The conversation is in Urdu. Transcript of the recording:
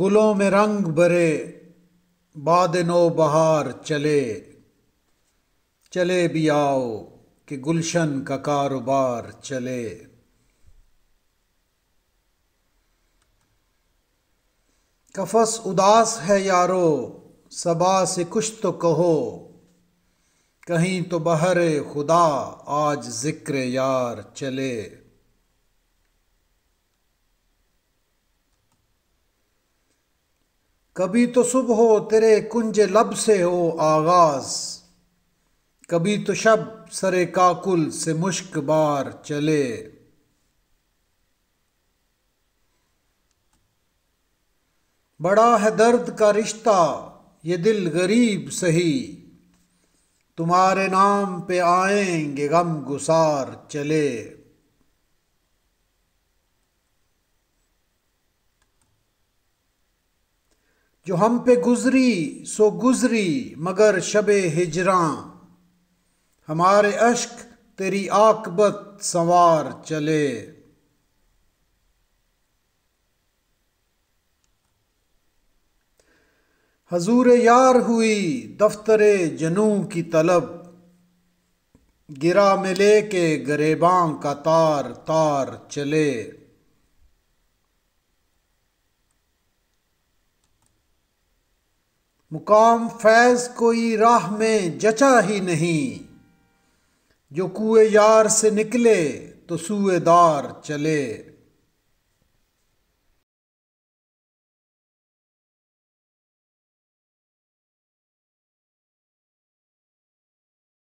گلوں میں رنگ بھرے باد نو بہار چلے، چلے بھی آؤ کہ گلشن کا کاروبار چلے۔ قفس اداس ہے یارو صبا سے کچھ تو کہو، کہیں تو بہر خدا آج ذکر یار چلے۔ کبھی تو صبح ہو تیرے کنج لب سے ہو آغاز، کبھی تو شب سر کاکل سے مشک بار چلے۔ بڑا ہے درد کا رشتہ یہ دل غریب سہی، تمہارے نام پہ آئیں گے غم گسار چلے۔ جو ہم پہ گزری سو گزری مگر شب ہجراں، ہمارے اشک تیری عاقبت سنوار چلے۔ حضور یار ہوئی دفتر جنوں کی طلب، گرا میں لے کے گریباں کا تار تار چلے۔ مقام فیض کوئی راہ میں جچا ہی نہیں، جو کوئے یار سے نکلے تو سوئے دار چلے۔